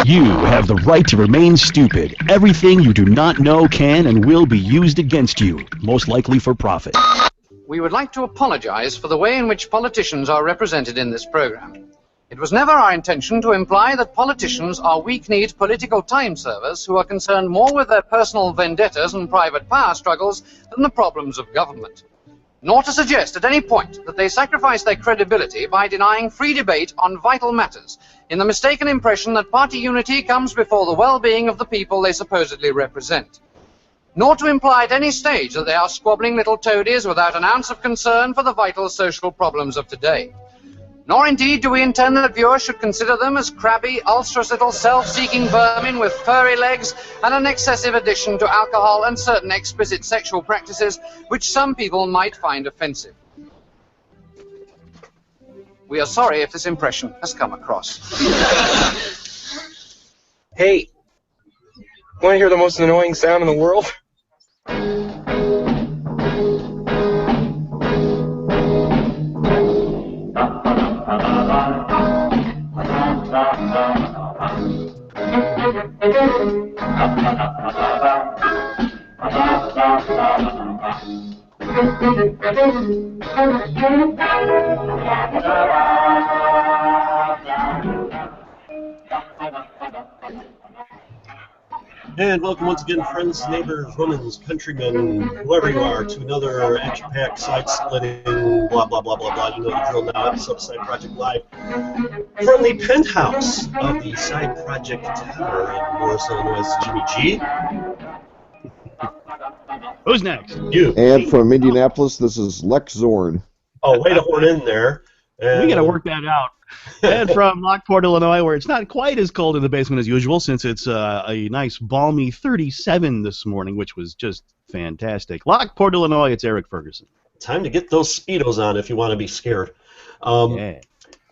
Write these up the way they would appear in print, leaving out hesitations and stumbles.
You have the right to remain stupid. Everything you do not know can and will be used against you, most likely for profit. We would like to apologize for the way in which politicians are represented in this program. It was never our intention to imply that politicians are weak-kneed political time servers who are concerned more with their personal vendettas and private power struggles than the problems of government. Nor to suggest at any point that they sacrifice their credibility by denying free debate on vital matters, in the mistaken impression that party unity comes before the well-being of the people they supposedly represent. Nor to imply at any stage that they are squabbling little toadies without an ounce of concern for the vital social problems of today. Nor indeed do we intend that viewers should consider them as crabby, ulcerous little self-seeking vermin with furry legs and an excessive addiction to alcohol and certain explicit sexual practices which some people might find offensive. We are sorry if this impression has come across. Hey, want to hear the most annoying sound in the world? And welcome once again, friends, neighbors, Romans, countrymen, whoever you are, to another action-packed, side-splitting, blah, blah, blah, blah, blah, you know the drill now, episode of Side Project Live, from the penthouse of the Side Project Tower in Morris, Illinois. Jimmy G. Who's next? You. And from Indianapolis, this is Lex Zorn. Oh, way to horn in there. We got to work that out. And from Lockport, Illinois, where it's not quite as cold in the basement as usual, since it's a nice balmy 37 this morning, which was just fantastic. Lockport, Illinois, it's Eric Ferguson. Time to get those Speedos on if you want to be scared. Yeah.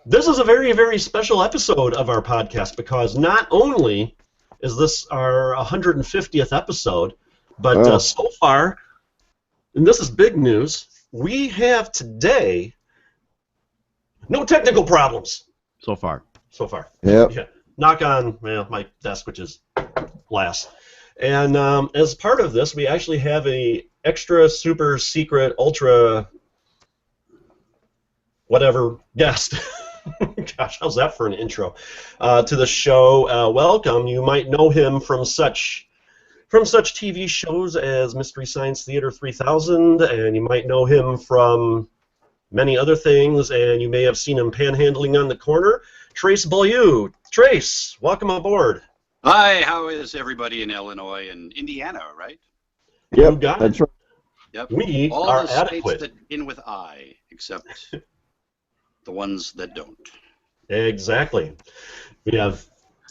This is a very, very special episode of our podcast because not only is this our 150th episode, but so far, and this is big news, we have today no technical problems. So far. Yep. Yeah. Knock on my desk, which is glass. And as part of this, we actually have a extra, super secret, ultra, whatever guest. Gosh, how's that for an intro to the show? Welcome. You might know him from such TV shows as Mystery Science Theater 3000, and you might know him from many other things, and you may have seen him panhandling on the corner. Trace Beaulieu. Trace, welcome aboard. Hi, how is everybody in Illinois and Indiana, right? You got That's it. right. Yep. We all are the adequate. states that begin with I, except the ones that don't. Exactly. We have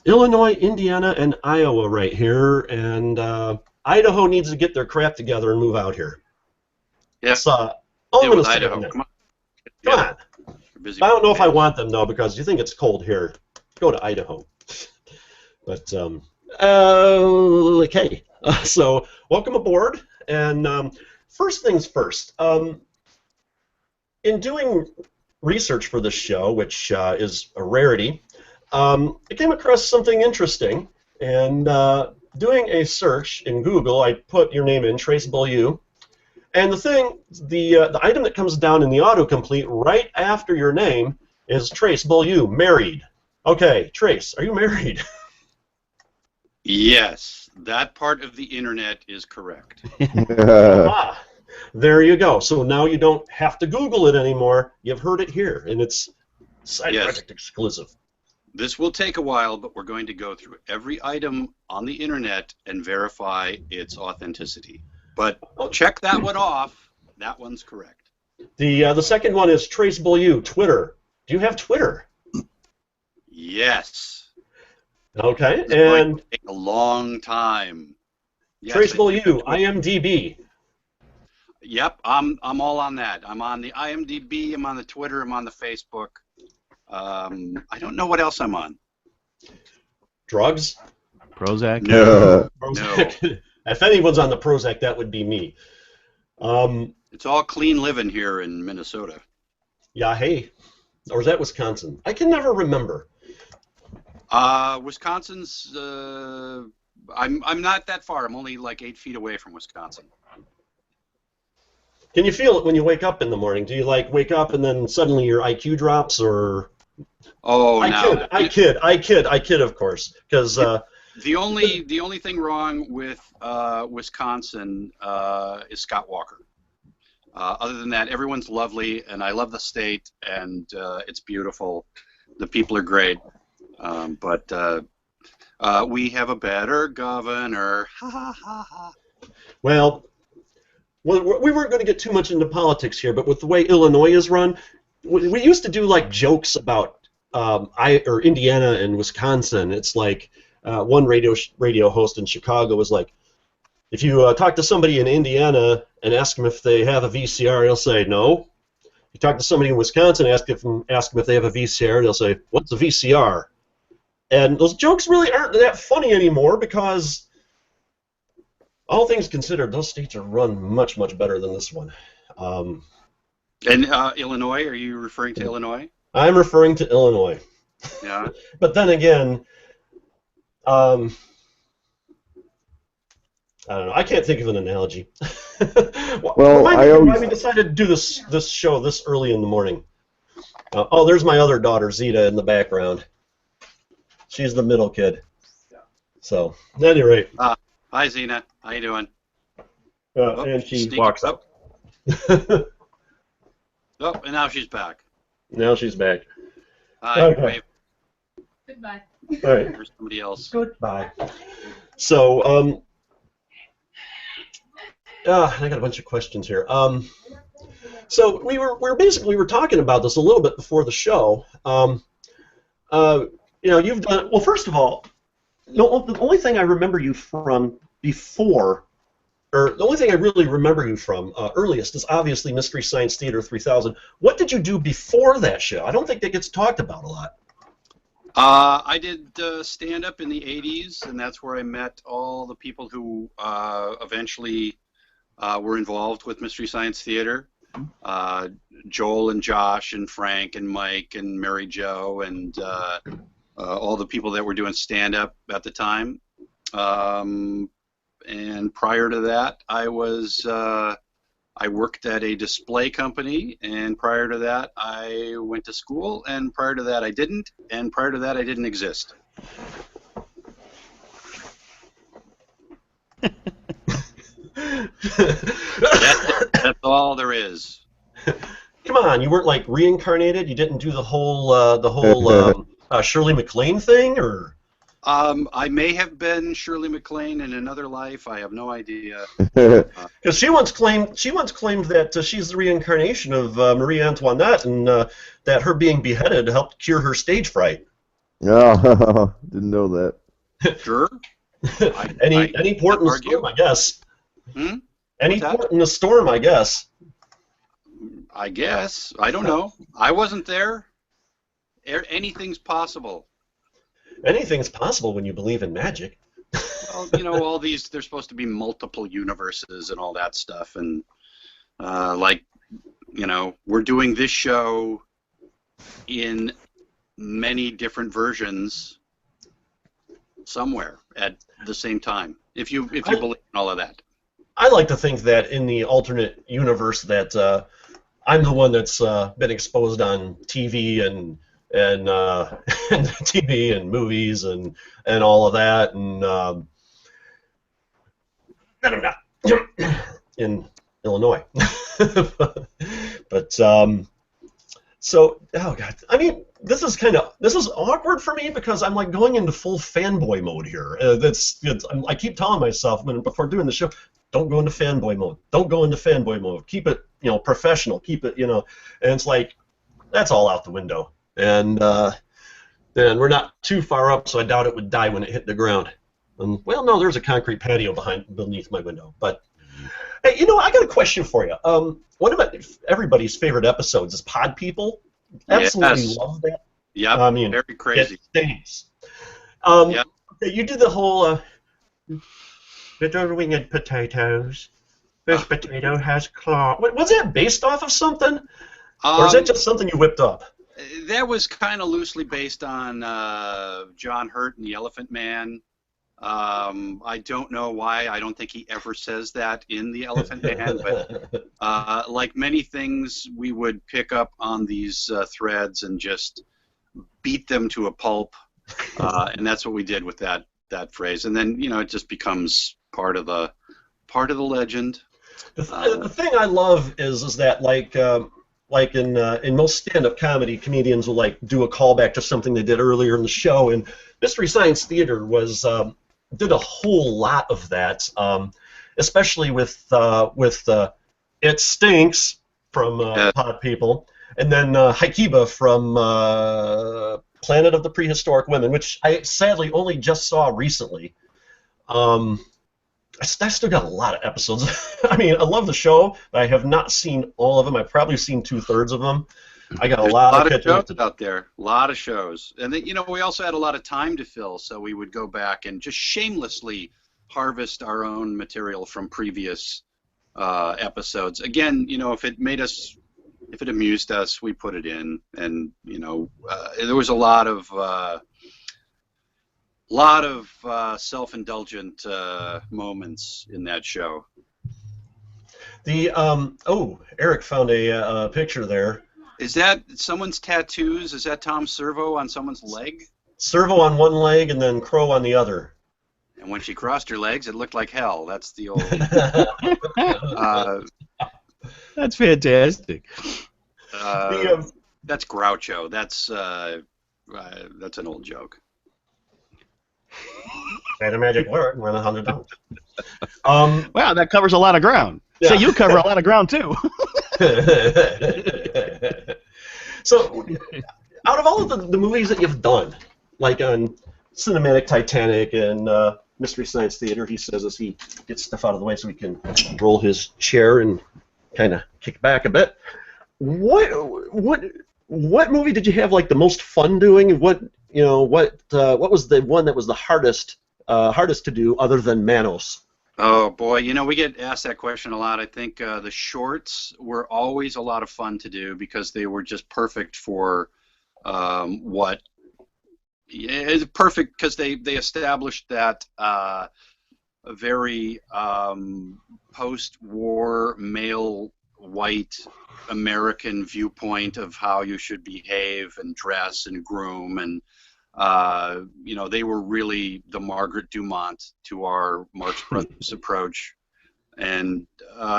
Illinois, Indiana, and Iowa right here, and Idaho needs to get their crap together and move out here. Yes. I'm Yeah, going to with say Idaho. that. Come on. Come on. You're busy I don't know if I with want them, though, because you think it's cold here. Go to Idaho. But, okay. So, welcome aboard. And first things first. In doing research for this show, which is a rarity, I came across something interesting. And doing a search in Google, I put your name in, Trace Beaulieu. And the item that comes down in the autocomplete right after your name is Trace Beaulieu, married. Okay, Trace, are you married? Yes, that part of the internet is correct. Ah, there you go. So now you don't have to Google it anymore. You've heard it here, and it's Side Project exclusive. This will take a while, but we're going to go through every item on the internet and verify its authenticity. But check that one off. That one's correct. The second one is Trace Beaulieu, Twitter. Do you have Twitter? Yes. Okay, It's going and to take a long time. Yes, Trace I do Beaulieu, have Twitter. IMDb. Yep, I'm all on that. I'm on the IMDb, I'm on the Twitter, I'm on the Facebook. I don't know what else I'm on. Drugs? Prozac? No. Prozac. If anyone's on the Prozac, that would be me. It's all clean living here in Minnesota. Yeah, hey. Or is that Wisconsin? I can never remember. Wisconsin's. I'm not that far. I'm only like 8 feet away from Wisconsin. Can you feel it when you wake up in the morning? Do you like wake up and then suddenly your IQ drops, or? Oh, I kid, of course, because the only thing wrong with Wisconsin is Scott Walker. Other than that, everyone's lovely, and I love the state, and it's beautiful. The people are great, but we have a better governor. Ha ha ha ha. Well, we weren't going to get too much into politics here, but with the way Illinois is run, we used to do like jokes about Indiana and Wisconsin. It's like one radio host in Chicago was like, if you talk to somebody in Indiana and ask them if they have a VCR, they'll say no. You talk to somebody in Wisconsin, ask them if they have a VCR, they'll say, what's a VCR? And those jokes really aren't that funny anymore because, all things considered, those states are run much, much better than this one. And Illinois, are you referring to Illinois? I'm referring to Illinois. Yeah. But then again, I don't know. I can't think of an analogy. Well, why we decided to do this show this early in the morning. Oh, there's my other daughter, Zeta, in the background. She's the middle kid. So, at any rate. Hi, Zena. How you doing? And she walks up. Oh, and now she's back. Now she's back. Hi, Okay. wave. Goodbye. All right. There's somebody else. Goodbye. So, I got a bunch of questions here. So we were talking about this a little bit before the show. You've done well. First of all, the only thing I remember you from before, or the only thing I really remember you from earliest is obviously Mystery Science Theater 3000. What did you do before that show? I don't think that gets talked about a lot. I did stand-up in the 80s, and that's where I met all the people who eventually were involved with Mystery Science Theater. Joel and Josh and Frank and Mike and Mary Jo and all the people that were doing stand-up at the time. And prior to that, I worked at a display company, and prior to that, I went to school, and prior to that, I didn't, and prior to that, I didn't exist. That's all there is. Come on, you weren't like reincarnated. You didn't do the whole Shirley MacLaine thing, or? I may have been Shirley MacLaine in another life. I have no idea. Because she once claimed that she's the reincarnation of Marie Antoinette, and that her being beheaded helped cure her stage fright. Oh, didn't know that. Sure. Any port in the storm, I guess. Any port in the storm, I guess. I guess. I don't know. I wasn't there. Anything's possible. Anything's possible when you believe in magic. Well, all these, there's supposed to be multiple universes and all that stuff. And, we're doing this show in many different versions somewhere at the same time, if you believe in all of that. I like to think that in the alternate universe that I'm the one that's been exposed on TV and TV and movies and all of that, and I'm not in Illinois. But so, oh god, I mean, this is awkward for me because I'm like going into full fanboy mode here. I keep telling myself before doing the show, don't go into fanboy mode. Don't go into fanboy mode. Keep it, professional. Keep it, and it's like that's all out the window. And we're not too far up, so I doubt it would die when it hit the ground. Well, no, there's a concrete patio beneath my window. But hey, I got a question for you. One of everybody's favorite episodes is Pod People. Absolutely love that. Yeah, I mean, very crazy. It stinks. You did the whole little winged potatoes. This potato has claw. Was that based off of something, or is that just something you whipped up? That was kind of loosely based on John Hurt and the Elephant Man. I don't know why. I don't think he ever says that in the Elephant Man, but like many things, we would pick up on these threads and just beat them to a pulp, and that's what we did with that phrase. And then it just becomes part of the legend. The thing I love is that like in most stand-up comedy, comedians will like do a callback to something they did earlier in the show, and Mystery Science Theater was did a whole lot of that, especially with It Stinks from Pod People, and then Haikiba from Planet of the Prehistoric Women, which I sadly only just saw recently. I still got a lot of episodes. I mean, I love the show, but I have not seen all of them. I've probably seen 2/3 of them. I got a lot of shows out there. A lot of shows. And then, we also had a lot of time to fill, so we would go back and just shamelessly harvest our own material from previous episodes. Again, if it amused us, we put it in. And, there was a lot of self-indulgent moments in that show. Eric found a picture there. Is that someone's tattoos? Is that Tom Servo on someone's leg? Servo on one leg and then Crow on the other. And when she crossed her legs, it looked like hell. That's the old... That's fantastic. That's Groucho. That's an old joke. Say the magic word and run 100 dollars. Wow, that covers a lot of ground. Yeah. So you cover a lot of ground too. So, out of all of the movies that you've done, like on Cinematic Titanic and Mystery Science Theater, he says as he gets stuff out of the way so he can roll his chair and kind of kick back a bit. What movie did you have like the most fun doing? What was the one that was the hardest to do other than Manos? Oh boy, we get asked that question a lot. I think the shorts were always a lot of fun to do because they were just perfect for it's perfect because they established that a very post-war male white American viewpoint of how you should behave and dress and groom, and they were really the Margaret Dumont to our Marx Brothers approach. And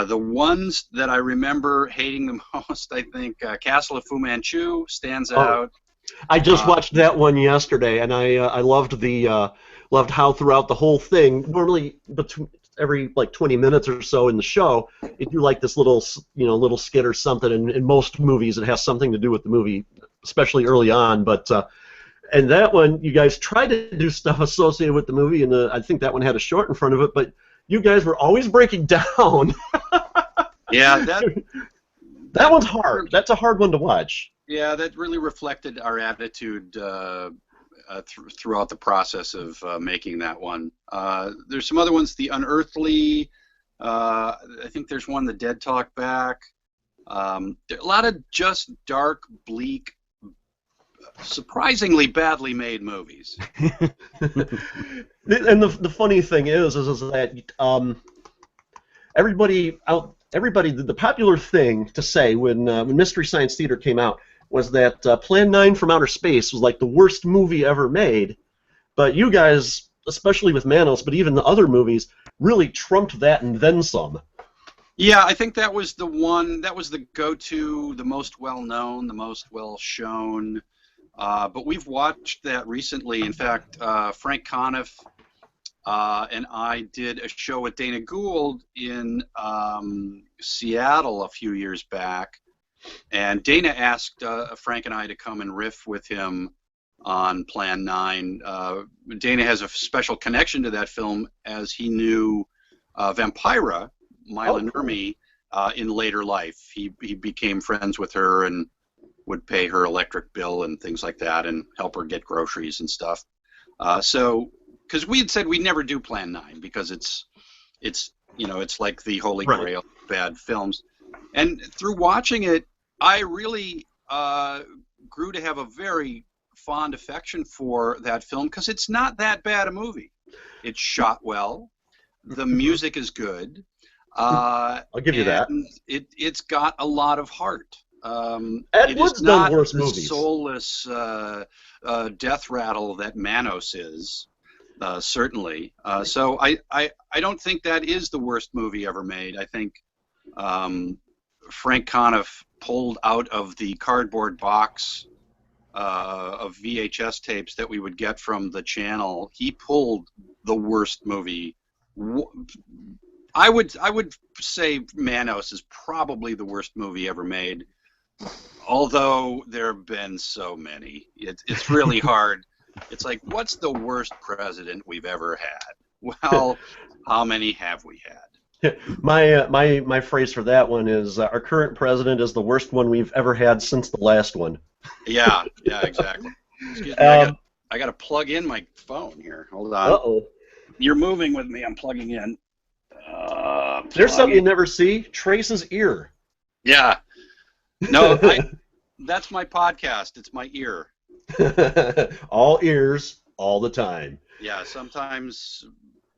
the ones that I remember hating the most, I think Castle of Fu Manchu stands out. I just watched that one yesterday, and I loved loved how throughout the whole thing, normally every like 20 minutes or so in the show, it do like this little skit or something. And in most movies, it has something to do with the movie, especially early on. But and that one, you guys tried to do stuff associated with the movie, and I think that one had a short in front of it. But you guys were always breaking down. Yeah, that one's hard. That's a hard one to watch. Yeah, that really reflected our attitude throughout the process of making that one. There's some other ones, The Unearthly. I think there's one, The Dead Talk Back. There are a lot of just dark, bleak, surprisingly badly made movies. And the funny thing is that everybody, the popular thing to say when Mystery Science Theater came out was that Plan 9 from Outer Space was like the worst movie ever made, but you guys, especially with Manos, but even the other movies, really trumped that and then some. Yeah, I think that was the one, that was the go-to, the most well-known, the most well-shown. But we've watched that recently. In fact, Frank Conniff and I did a show with Dana Gould in Seattle a few years back. And Dana asked Frank and I to come and riff with him on Plan 9. Dana has a special connection to that film as he knew Vampira, Mila Nurmi, in later life. He became friends with her and would pay her electric bill and things like that and help her get groceries and stuff. So, because we had said we'd never do Plan 9 because it's like the holy grail of bad films. And through watching it, I really grew to have a very fond affection for that film because it's not that bad a movie. It's shot well. The music is good. I'll give you that. It's got a lot of heart. Ed It Wood's is not done worse the movies. soulless death rattle that Manos is, certainly. So I don't think that is the worst movie ever made. I think Frank Conniff pulled out of the cardboard box of VHS tapes that we would get from the channel. He pulled the worst movie. I would say Manos is probably the worst movie ever made. Although there have been so many, it's really hard. It's like, what's the worst president we've ever had? Well, how many have we had? My phrase for that one is our current president is the worst one we've ever had since the last one. Yeah, exactly. Excuse me, I got to plug in my phone here. Hold on. Uh-oh. You're moving with me. I'm plugging in. There's something you never see. Trace's ear. Yeah. No, that's my podcast. It's my ear. All ears, all the time. Yeah, sometimes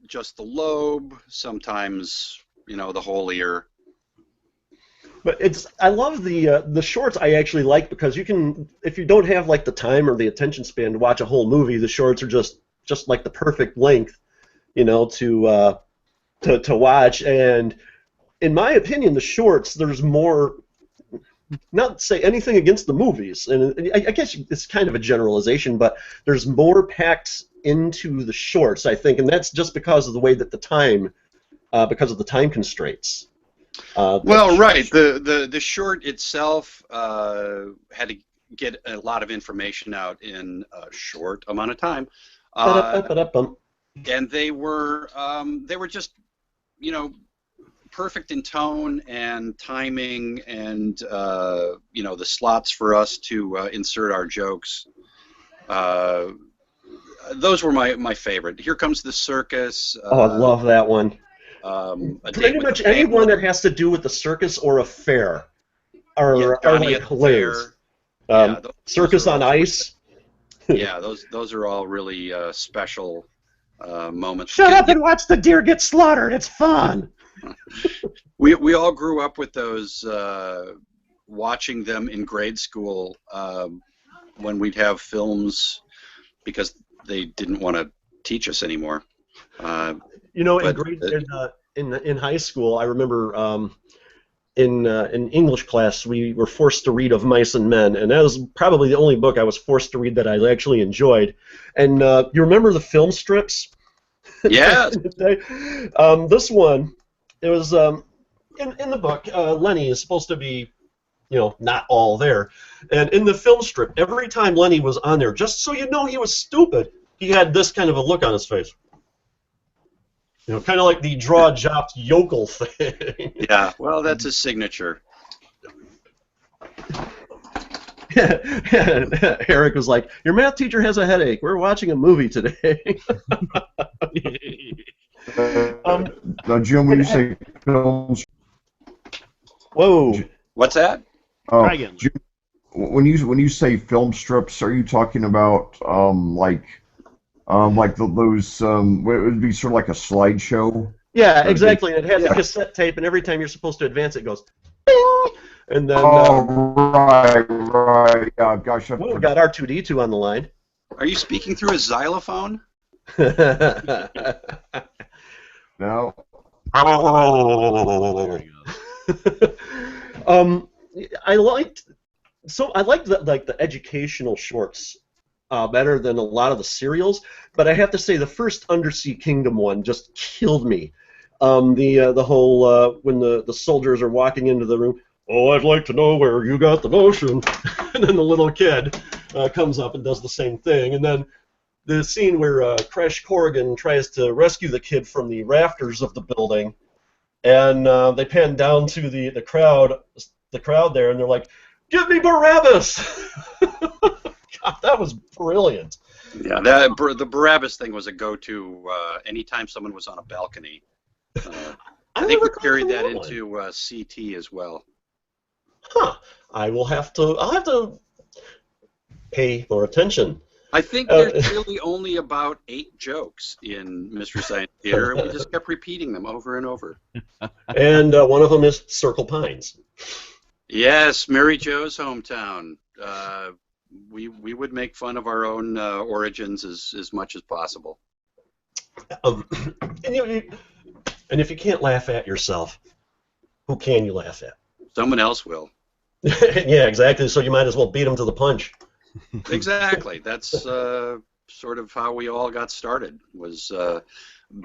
just the lobe, sometimes, the whole ear. But I love the shorts. I actually like because you can, if you don't have like the time or the attention span to watch a whole movie, the shorts are just like the perfect length, to watch. And in my opinion, the shorts, there's more. Not to say anything against the movies, and I guess it's kind of a generalization, but there's more packed into the shorts, I think, and that's just because of the way that because of the time constraints. Well, right. The short itself had to get a lot of information out in a short amount of time, and they were just perfect in tone and timing and the slots for us to insert our jokes. Those were my favorite. Here Comes the Circus. I love that one. Pretty much anyone that has to do with the circus or a fair are like hilarious. Circus on Ice. Yeah, those are all really special moments. Shut up and watch the deer get slaughtered. It's fun. We all grew up with those, watching them in grade school when we'd have films because they didn't want to teach us anymore. In high school, I remember in English class we were forced to read Of Mice and Men, and that was probably the only book I was forced to read that I actually enjoyed. And you remember the film strips? Yeah. This one. It was in the book. Lenny is supposed to be, not all there, and in the film strip, every time Lenny was on there, just so you know he was stupid, he had this kind of a look on his face. Kind of like the draw-jopped yokel thing. Yeah, well, that's his signature. Eric was like, "Your math teacher has a headache. We're watching a movie today." Now, Jim, when you say films, whoa, what's that? Jim, when you say film strips, are you talking about like those? It would be sort of like a slideshow. Yeah, exactly. It has a cassette tape, and every time you're supposed to advance, it goes. And then. Right. Yeah, gosh. We got R2D2 on the line. Are you speaking through a xylophone? No. I liked the educational shorts better than a lot of the serials, but I have to say the first Undersea Kingdom one just killed me. The whole when the soldiers are walking into the room. Oh, I'd like to know where you got the notion. And then the little kid comes up and does the same thing, and then. The scene where Crash Corrigan tries to rescue the kid from the rafters of the building, and they pan down to the crowd there, and they're like, "Give me Barabbas!" God, that was brilliant. Yeah, the Barabbas thing was a go-to anytime someone was on a balcony. I think we carried that into CT as well. Huh. I'll have to pay more attention. I think there's really only about 8 jokes in Mystery Science Theater, and we just kept repeating them over and over. And one of them is Circle Pines. Yes, Mary Jo's hometown. We would make fun of our own origins as much as possible. And if you can't laugh at yourself, who can you laugh at? Someone else will. Yeah, exactly. So you might as well beat them to the punch. Exactly. That's sort of how we all got started, was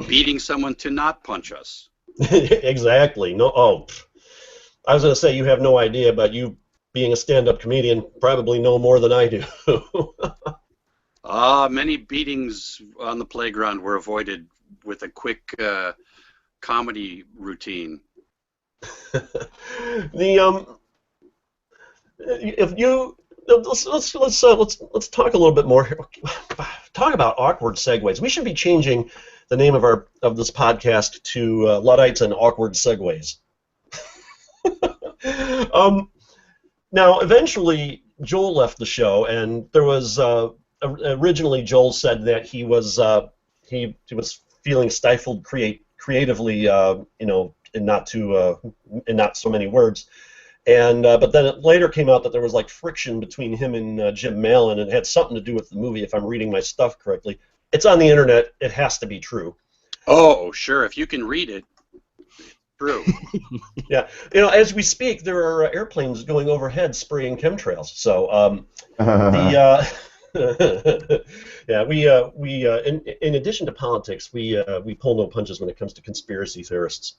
beating someone to not punch us. Exactly. No. Oh, I was going to say you have no idea, but you, being a stand-up comedian, probably know more than I do. Many beatings on the playground were avoided with a quick comedy routine. If you let's talk a little bit more. Talk about awkward segues. We should be changing the name of this podcast to Luddites and Awkward Segues. Now, eventually, Joel left the show, and there was originally Joel said that he was feeling stifled creatively, in not so many words. And but then it later came out that there was like friction between him and Jim Mallon, and it had something to do with the movie, if I'm reading my stuff correctly. It's on the internet. It has to be true. Oh, sure. If you can read it, true. Yeah. As we speak, there are airplanes going overhead spraying chemtrails. So yeah, we in addition to politics, we pull no punches when it comes to conspiracy theorists.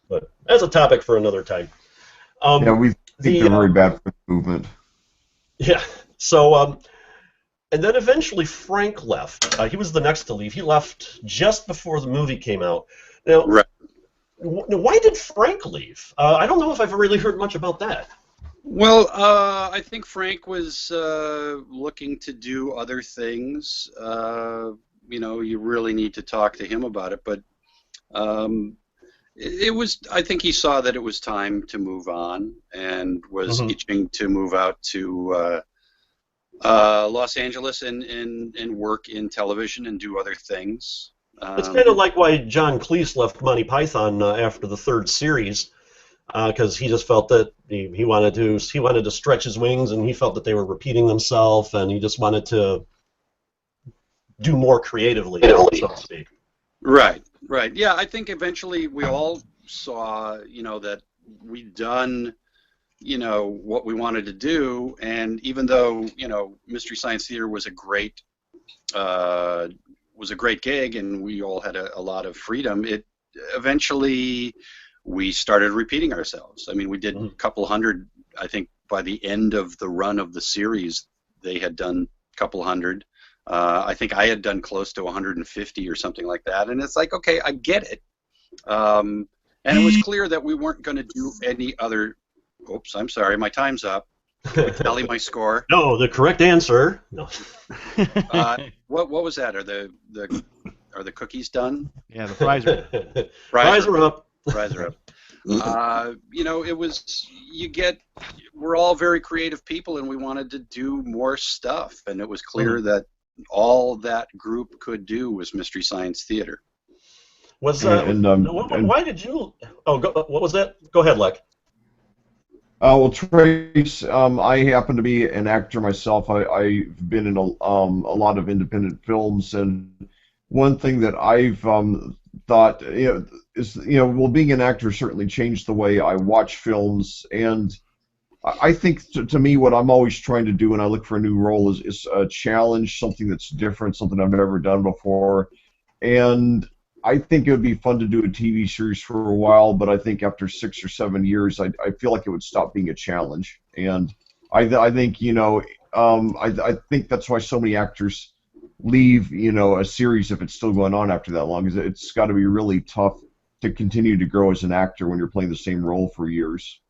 But that's a topic for another time. Yeah, we think they're very bad for the movement. Yeah. So, and then eventually Frank left. He was the next to leave. He left just before the movie came out. Now, Right. Why did Frank leave? I don't know if I've really heard much about that. Well, I think Frank was looking to do other things. You really need to talk to him about it, but it was. I think he saw that it was time to move on, and was itching to move out to Los Angeles and work in television and do other things. It's kind of like why John Cleese left Monty Python after the 3rd series, because he just felt that he wanted to stretch his wings, and he felt that they were repeating themselves, and he just wanted to do more creatively, so to speak. Right. Yeah, I think eventually we all saw, that we'd done, what we wanted to do, and even though, Mystery Science Theater was a great gig, and we all had a lot of freedom, eventually we started repeating ourselves. I mean, we did a couple hundred. I think by the end of the run of the series, they had done a couple hundred. I think I had done close to 150 or something like that, and it's like, okay, I get it. And it was clear that we weren't going to do any other. Oops, I'm sorry, my time's up. Can we tally my score? No, the correct answer. No. What was that? Are the cookies done? Yeah, the fries are. Fries are up. Fries are up. It was, we're all very creative people, and we wanted to do more stuff, and it was clear that all that group could do was Mystery Science Theater. Why did you? What was that? Go ahead, Leck. Well, Trace, I happen to be an actor myself. I've been in a lot of independent films, and one thing that I've thought is, being an actor certainly changed the way I watch films, and I think to me what I'm always trying to do when I look for a new role is a challenge, something that's different, something I've never done before, and I think it would be fun to do a TV series for a while, but I think after 6 or 7 years, I feel like it would stop being a challenge. And I think, I think that's why so many actors leave, a series if it's still going on after that long. Is it's got to be really tough to continue to grow as an actor when you're playing the same role for years.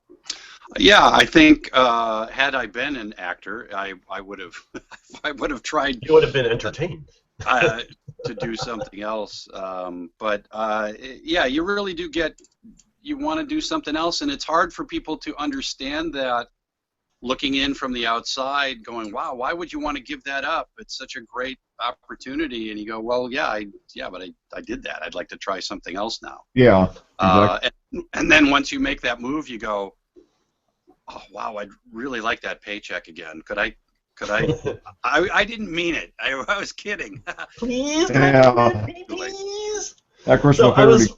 Yeah, I think had I been an actor, I would have tried. You would have been entertained. To do something else, but you really do you want to do something else, and it's hard for people to understand that looking in from the outside, going, "Wow, why would you want to give that up? It's such a great opportunity." And you go, "Well, but I did that. I'd like to try something else now." Yeah, exactly. And then once you make that move, you go, "Oh, wow, I'd really like that paycheck again. Could I?" I didn't mean it. I was kidding. Please, Yeah. please. Of course, So my favorite.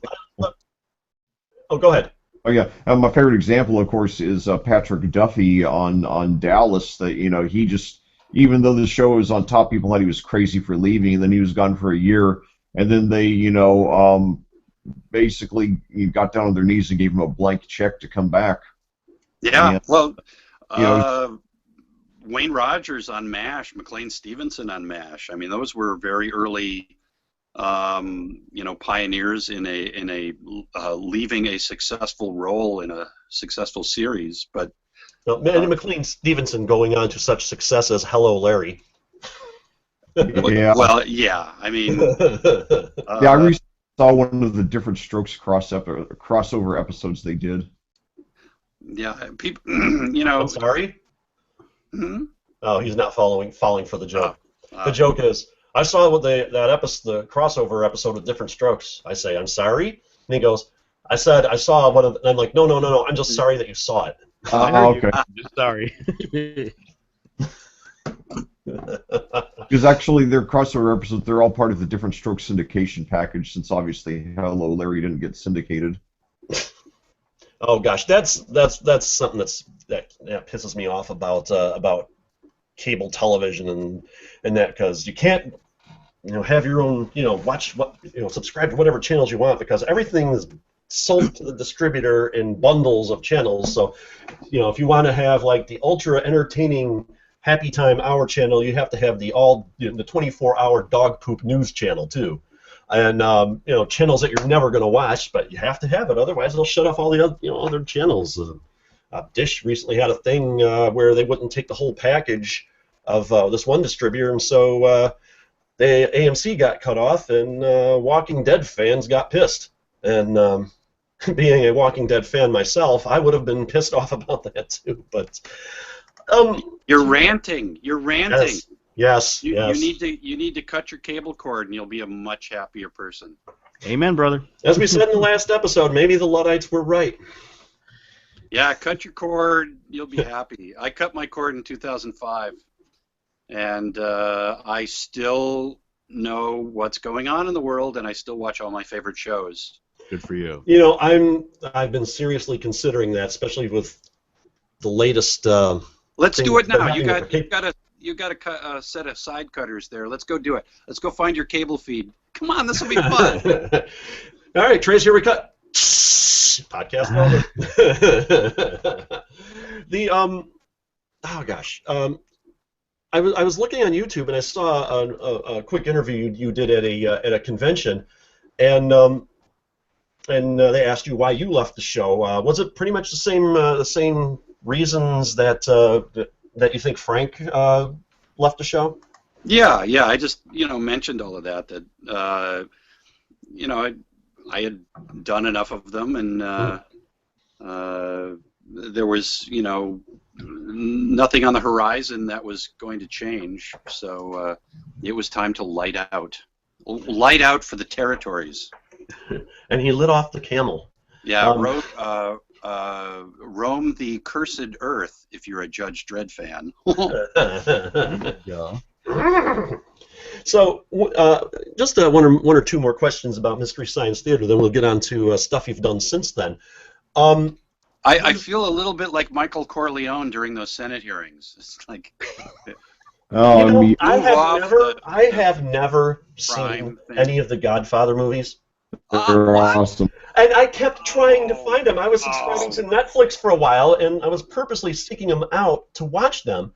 Oh, go ahead. Oh yeah, my favorite example, of course, is Patrick Duffy on Dallas. That he just, even though the show was on top, people thought he was crazy for leaving, and then he was gone for a year, and then they basically got down on their knees and gave him a blank check to come back. Yeah, And, well, Wayne Rogers on MASH, McLean Stevenson on MASH. I mean, those were very early, pioneers in a leaving a successful role in a successful series. But McLean Stevenson going on to such success as Hello, Larry. yeah. Well, yeah. I mean, I recently saw one of the Different Strokes crossover episodes they did. Yeah, people. I'm sorry. Hmm? Oh, he's not falling for the joke. The joke is, I saw the crossover episode of Different Strokes. I say, I'm sorry, and he goes, I saw one of. And I'm like, no, I'm just sorry that you saw it. Okay. Just sorry. Because actually, their crossover episodes, they're all part of the Different Strokes syndication package. Since obviously, Hello, Larry didn't get syndicated. Oh gosh, that's something that pisses me off about cable television and that, because you can't have your own watch subscribe to whatever channels you want, because everything is sold to the distributor in bundles of channels. So if you want to have like the ultra entertaining Happy Time Hour channel, you have to have the 24-hour dog poop news channel too. And channels that you're never going to watch, but you have to have it, otherwise they'll shut off all the other channels. Dish recently had a thing where they wouldn't take the whole package of this one distributor, and so the AMC got cut off, and Walking Dead fans got pissed. And being a Walking Dead fan myself, I would have been pissed off about that too. But you're ranting. You're ranting. Yes. You need to cut your cable cord, and you'll be a much happier person. Amen, brother. As we said in the last episode, maybe the Luddites were right. Yeah, cut your cord, you'll be happy. I cut my cord in 2005, and I still know what's going on in the world, and I still watch all my favorite shows. Good for you. I've been seriously considering that, especially with the latest. Let's do it now. You got a set of side cutters there. Let's go do it. Let's go find your cable feed. Come on, this will be fun. All right, Trace, here we cut. Podcast over. I was looking on YouTube, and I saw a quick interview you did at a convention, and they asked you why you left the show. Was it pretty much the same reasons that you think Frank left the show? Yeah. I just mentioned all of that. I had done enough of them, and there was nothing on the horizon that was going to change. So it was time to light out for the territories. And he lit off the camel. Yeah, roam the cursed earth if you're a Judge Dredd fan. Yeah. So, just one or two more questions about Mystery Science Theater, then we'll get on to stuff you've done since then. I feel a little bit like Michael Corleone during those Senate hearings. It's like, I have never seen any of the Godfather movies. They're awesome. And I kept trying to find them. I was subscribing to Netflix for a while, and I was purposely seeking them out to watch them.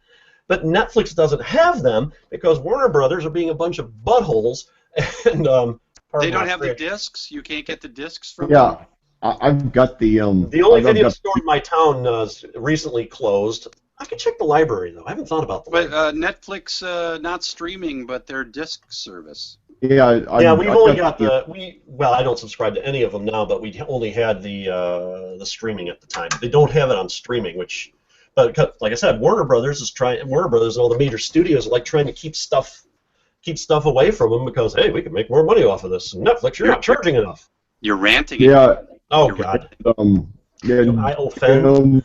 But Netflix doesn't have them because Warner Brothers are being a bunch of buttholes. And they don't have the discs. You can't get the discs from Yeah, them? I've got the. The only video store in my town recently closed. I could check the library though. I haven't thought about the library. Netflix not streaming, but their disc service. Yeah, we've only got well, I don't subscribe to any of them now, but we only had the streaming at the time. They don't have it on streaming, which But like I said, Warner Brothers and all the major studios are like trying to keep stuff away from them because, hey, we can make more money off of this. And Netflix, you're not charging enough. You're ranting. Yeah. Oh God. Yeah. I offend.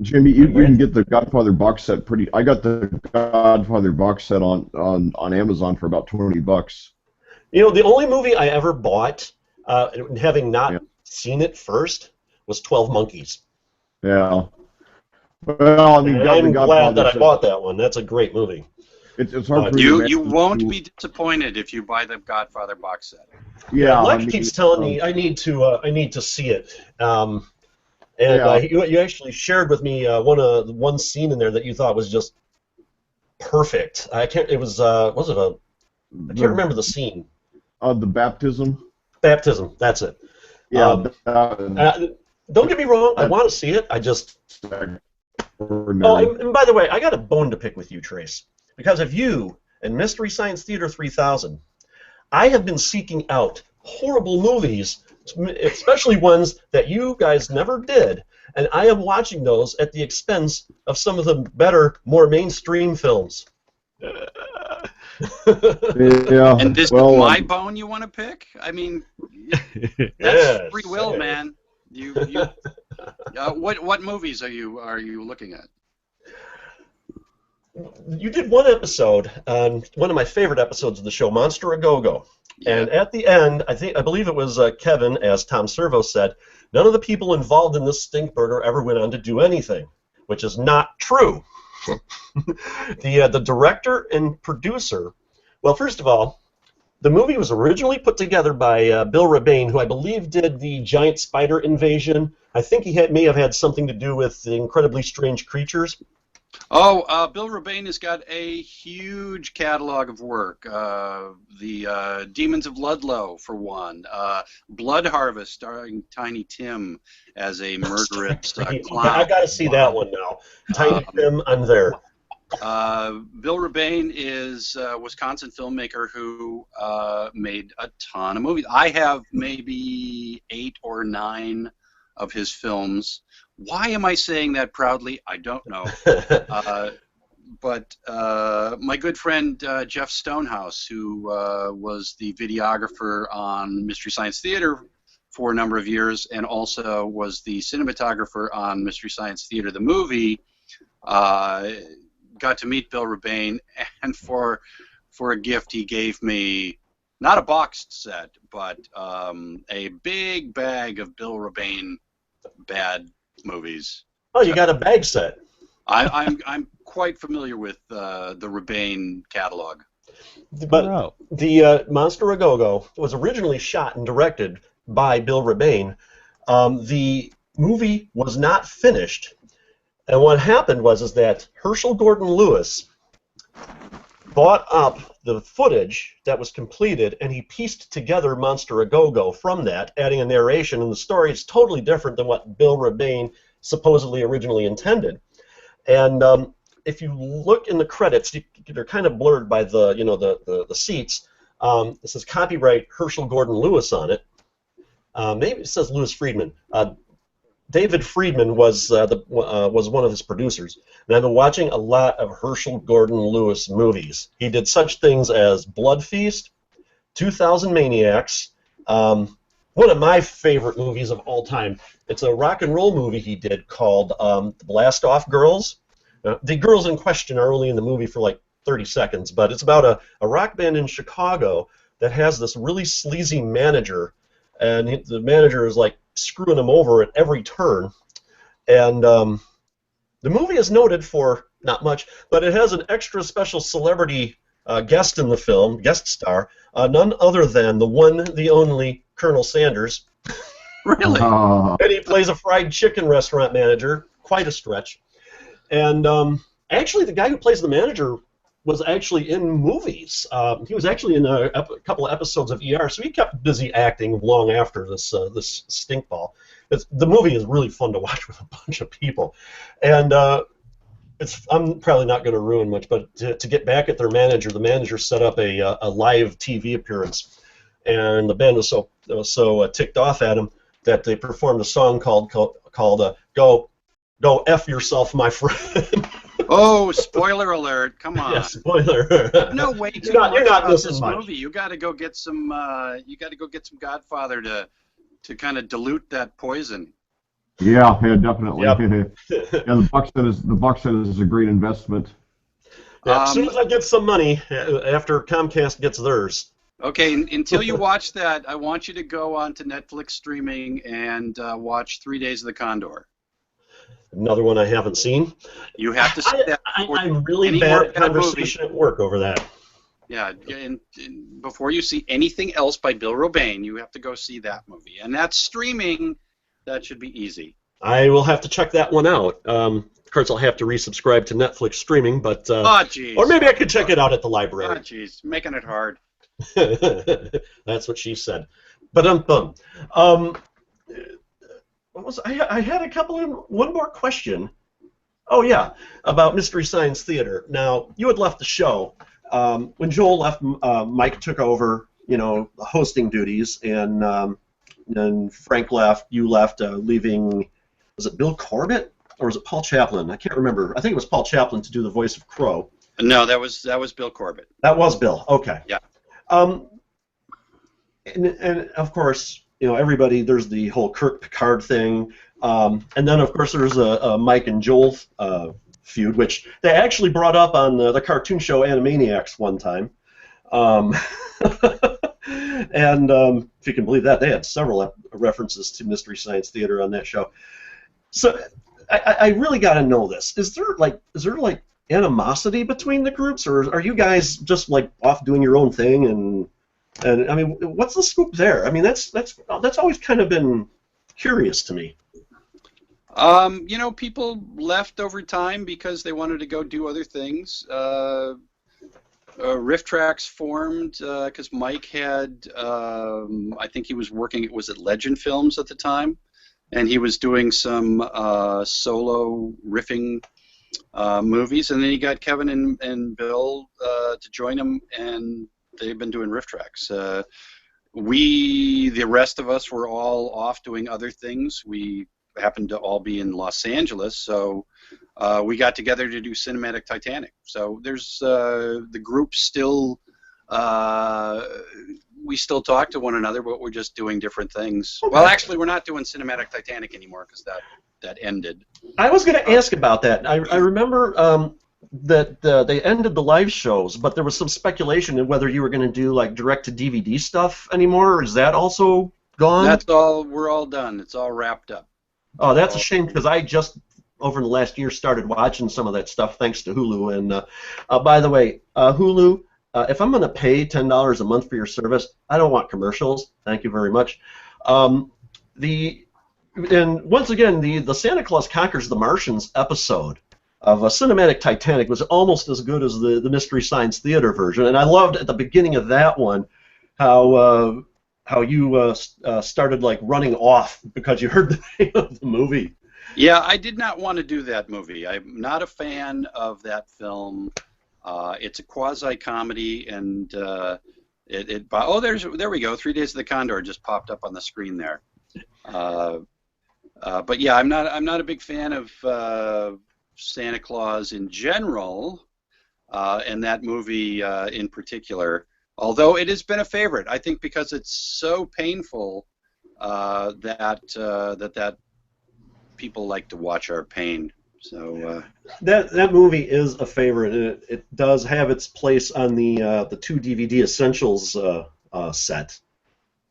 Jimmy, you can get the Godfather box set I got the Godfather box set on Amazon for about $20. You know, the only movie I ever bought, having not seen it first, was 12 Monkeys. Yeah. Well, I mean, I'm glad that I bought that one. That's a great movie. It's hard for you won't be disappointed if you buy the Godfather box set. Yeah, Mike keeps telling me I need to see it. You actually shared with me one scene in there that you thought was just perfect. I can't. It was I can't remember the scene. The baptism. Baptism. That's it. Yeah. Don't get me wrong. I want to see it. I just. Oh, and by the way, I got a bone to pick with you, Trace, because of you and Mystery Science Theater 3000. I have been seeking out horrible movies, especially ones that you guys never did, and I am watching those at the expense of some of the better, more mainstream films. And this is my bone you want to pick? I mean, that's free will, man. What movies are you looking at? You did one episode on one of my favorite episodes of the show, Monster A Go-Go. Yeah. And at the end, I believe it was Kevin, as Tom Servo said, none of the people involved in this stinkburger ever went on to do anything, which is not true. The director and producer, well, first of all, the movie was originally put together by Bill Rebane, who I believe did the giant spider invasion. I think he may have had something to do with the Incredibly Strange Creatures. Oh, Bill Rebane has got a huge catalog of work. The Demons of Ludlow, for one. Blood Harvest, starring Tiny Tim as a murderous clown. I got to see that one now. Tiny Tim, I'm there. Bill Rebane is a Wisconsin filmmaker who made a ton of movies. I have maybe 8 or 9 of his films. Why am I saying that proudly? I don't know. But my good friend Jeff Stonehouse, who was the videographer on Mystery Science Theater for a number of years and also was the cinematographer on Mystery Science Theater, the movie, got to meet Bill Rebane, and for a gift he gave me not a boxed set, but a big bag of Bill Rebane bad movies. Oh, you got a bag set. I'm quite familiar with the Rebane catalog. But the Monster A Go-Go was originally shot and directed by Bill Rebane. The movie was not finished, and what happened was that Herschel Gordon Lewis bought up the footage that was completed, and he pieced together Monster A Go-Go from that, adding a narration, and the story is totally different than what Bill Rebane supposedly originally intended. And if you look in the credits, they're kind of blurred by the seats. It says copyright Herschel Gordon Lewis on it. Maybe it says Louis Friedman. David Friedman was one of his producers, and I've been watching a lot of Herschel Gordon Lewis movies. He did such things as Blood Feast, 2000 Maniacs, one of my favorite movies of all time. It's a rock and roll movie he did called Blast Off Girls. The girls in question are only in the movie for like 30 seconds, but it's about a rock band in Chicago that has this really sleazy manager, and the manager is like screwing them over at every turn. And the movie is noted for not much, but it has an extra special celebrity guest in the film, guest star, none other than the one, the only Colonel Sanders. Really? And he plays a fried chicken restaurant manager, quite a stretch. And actually, the guy who plays the manager was actually in movies. He was actually in a couple of episodes of ER, so he kept busy acting long after this stinkball. The movie is really fun to watch with a bunch of people, and I'm probably not going to ruin much, but to get back at their manager, the manager set up a live TV appearance, and the band was so ticked off at him that they performed a song called "Go Go F yourself, my friend. Oh, spoiler alert! Come on. Yeah, spoiler. No way too you're much not about missing this much. movie. You got to go get some. You got to go get some Godfather to kind of dilute that poison. Yeah, definitely. Yep. Yeah, the Buxton is a great investment. Yeah, as soon as I get some money, after Comcast gets theirs. Okay, until you watch that, I want you to go on to Netflix streaming and watch 3 Days of the Condor. Another one I haven't seen. You have to see that. I'm really bad at conversation at work over that. Yeah, and before you see anything else by Bill Robane, you have to go see that movie. And that's streaming. That should be easy. I will have to check that one out. Of course, I'll have to resubscribe to Netflix streaming, but or maybe I could check it out at the library. Oh, jeez, making it hard. That's what she said. But what was I had a couple of one more question. Oh yeah, about Mystery Science Theater. Now you had left the show when Joel left. Mike took over, the hosting duties, and then Frank left. You left, leaving. Was it Bill Corbett or was it Paul Chaplin? I can't remember. I think it was Paul Chaplin to do the voice of Crow. No, that was Bill Corbett. That was Bill. Okay. Yeah. And of course, everybody, there's the whole Kirk Picard thing, and then of course there's a Mike and Joel feud, which they actually brought up on the cartoon show Animaniacs one time, and if you can believe that, they had several references to Mystery Science Theater on that show. So I really got to know this. Is there animosity between the groups, or are you guys just like off doing your own thing? And I mean, what's the scoop there? I mean, that's always kind of been curious to me. People left over time because they wanted to go do other things. Riff Tracks formed because Mike had, I think he was working, was it Legend Films at the time? And he was doing some solo riffing movies, and then he got Kevin and Bill to join him, and they've been doing Riff Tracks. The rest of us, were all off doing other things. We happened to all be in Los Angeles, so we got together to do Cinematic Titanic. So there's the group still. We still talk to one another, but we're just doing different things. Okay. Well, actually, we're not doing Cinematic Titanic anymore because that ended. I was going to ask about that. I remember that they ended the live shows, but there was some speculation of whether you were going to do like direct-to-DVD stuff anymore. Or is that also gone? That's all. We're all done. It's all wrapped up. Oh, that's a shame because I just over the last year started watching some of that stuff thanks to Hulu. And by the way, Hulu. If I'm going to pay $10 a month for your service, I don't want commercials. Thank you very much. And once again, the Santa Claus Conquers the Martians episode of Cinematic Titanic was almost as good as the Mystery Science Theater version. And I loved at the beginning of that one how you started like running off because you heard the name of the movie. Yeah, I did not want to do that movie. I'm not a fan of that film. It's a quasi-comedy, and there we go. 3 Days of the Condor just popped up on the screen there. But yeah, I'm not a big fan of Santa Claus in general, and that movie in particular. Although it has been a favorite, I think because it's so painful that people like to watch our pain. So that movie is a favorite. It does have its place on the 2 DVD Essentials set.